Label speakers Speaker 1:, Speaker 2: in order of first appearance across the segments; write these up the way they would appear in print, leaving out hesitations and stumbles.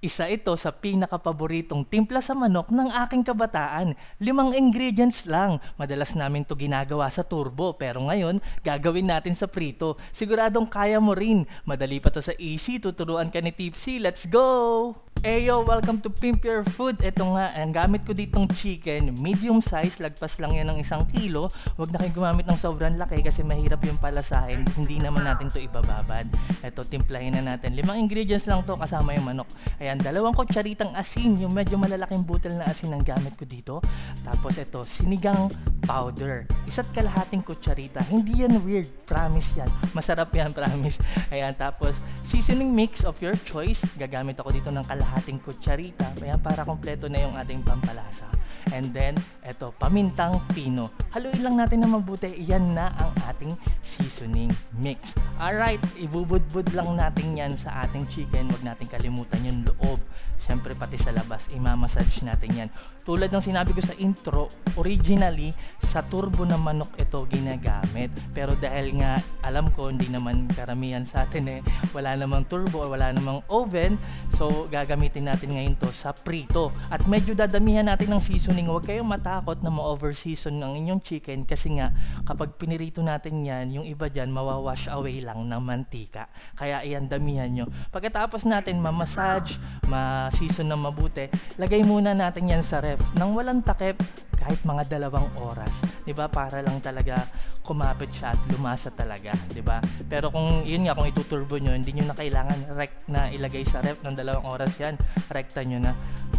Speaker 1: Isa ito sa pinakapaboritong timpla sa manok ng aking kabataan. 5 ingredients lang. Madalas namin to ginagawa sa turbo pero ngayon gagawin natin sa prito. Siguradong kaya mo rin. Madali pa to sa Easy. Tuturuan ka ni Tipsy. Let's go! Eyo, welcome to Pimp Your Food. Ito nga, ang gamit ko ditong chicken, medium size, lagpas lang yan ng 1 kilo. Huwag na kayo gumamit ng sobrang laki kasi mahirap yung palasahin. Hindi naman natin to ibababad. Ito, timplahin na natin. 5 ingredients lang to kasama yung manok. Ayan, 2 kutsaritang asin, yung medyo malalaking butel na asin ang gamit ko dito. Tapos ito, sinigang powder. 1 kalahating kutsarita. Hindi yan weird, promise yan. Masarap yan, promise. Ayan, tapos seasoning mix of your choice. Gagamit ako dito ng kalahating kutsarita. Ayan, para kompleto na yung ating pampalasa. And then, eto, pamintang pino. Haluin lang natin na mabuti. Yan na ang ating seasoning mix. Alright, ibubudbud lang natin yan sa ating chicken. Huwag natin kalimutan yung loob. Siyempre, pati sa labas, imamassage natin yan. Tulad ng sinabi ko sa intro, originally, sa turbo na manok ito ginagamit. Pero dahil nga, alam ko, hindi naman karamihan sa atin wala namang turbo o wala namang oven. So, gagamitin natin ngayon to sa prito. At medyo dadamihan natin ng seasoning. Huwag kayong matakot na ma-over-season ng inyong chicken kasi nga, kapag pinirito natin yan, yung iba dyan, mawawash away lang ng mantika. Kaya iyan, damihan nyo. Pagkatapos natin ma-massage, ma-season ng mabuti, lagay muna natin yan sa ref nang walang takip kahit mga 2 oras. 'Di ba? Para lang talaga kumapit siya at lumasa talaga, 'di ba? Pero kung yun nga, kung ituturbo nyo, hindi nyo na kailangan na ilagay sa ref ng 2 oras yan. Rekta nyo na,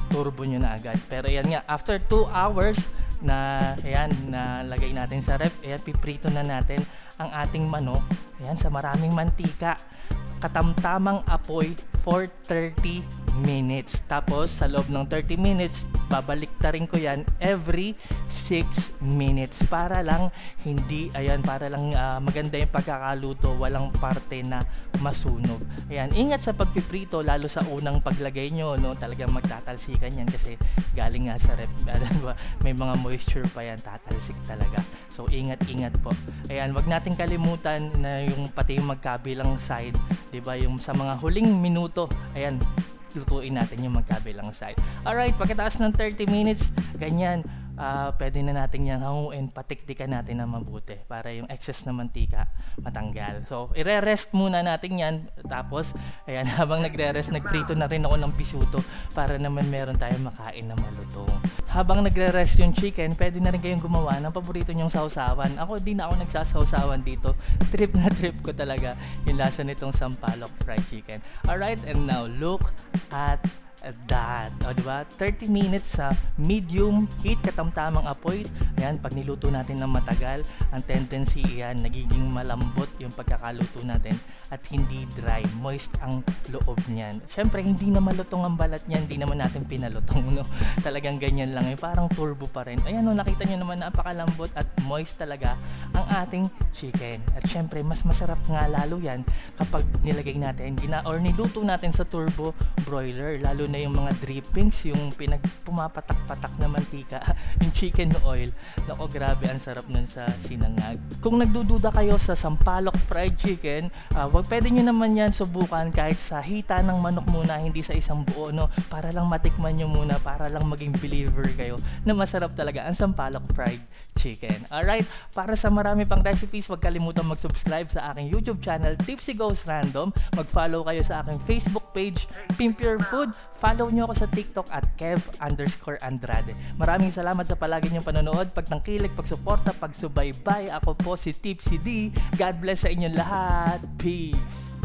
Speaker 1: turbo nyo na agad. Pero yan nga, after 2 hours na ayan, na lagay natin sa ref, ayan, piprito na natin ang ating manok. Ayan, sa maraming mantika. Katamtamang apoy for 30 minutes. Tapos sa loob ng 30 minutes, babaliktarin ko yan every 6 minutes para lang hindi, ayan, para lang maganda yung pagkakaluto, walang parte na masunog. Ayan, ingat sa pagpiprito, lalo sa unang paglagay nyo, no, talagang magtatalsikan yan kasi galing nga sa ref, may mga moisture pa yan, tatalsik talaga. So ingat-ingat po. Ayan, wag natin kalimutan na yung pati yung magkabilang side, 'di ba? Yung sa mga huling minuto, ayan, lutuin natin yung magkabilang side. Alright, pagkatapos ng 30 minutes, ganyan, pwede na natin yan hanguin, patiktikan natin na mabuti para yung excess na mantika matanggal. So, ire-rest muna natin yan. Tapos, ayan, habang nagre-rest, nagprito na rin ako ng pisuto para naman meron tayong makain na malutong. Habang nagre-rest yung chicken, pwede na rin kayong gumawa ng paborito nyong sausawan. Ako, di na ako nagsasausawan dito. Trip na trip ko talaga yung lasa nitong sampalok fried chicken. Alright, and now look at that. O, diba? 30 minutes sa medium heat, katamtamang apoy. Ayan, pag niluto natin ng matagal, ang tendency yan, nagiging malambot yung pagkakaluto natin at hindi dry, moist ang loob niyan. Syempre, hindi na malutong ang balat niyan, hindi naman natin pinalutong, no? Talagang ganyan lang, yung parang turbo pa rin. Ayan, no, nakita nyo naman, napakalambot at moist talaga ang ating chicken. At syempre, mas masarap nga lalo yan kapag nilagay natin, or niluto natin sa turbo broiler, lalo na yung mga drippings, yung pumapatak-patak na mantika, yung chicken oil. Nako, grabe, ang sarap nun sa sinangag. Kung nagdududa kayo sa sampalok fried chicken, pwede nyo naman yan subukan kahit sa hita ng manok muna, hindi sa isang buo, no? Para lang matikman nyo muna, para lang maging believer kayo na masarap talaga ang sampalok fried chicken. Alright, para sa marami pang recipes, huwag kalimutan mag-subscribe sa aking YouTube channel, Tipsy Goes Random. Mag-follow kayo sa aking Facebook page, Pimp Your Food. Follow nyo ako sa TikTok at Kev_Andrade. Maraming salamat sa palagi nyong panonood, pagtangkilik, pagsuporta, pagsubaybay. Ako po si Tipsy D. God bless sa inyong lahat. Peace!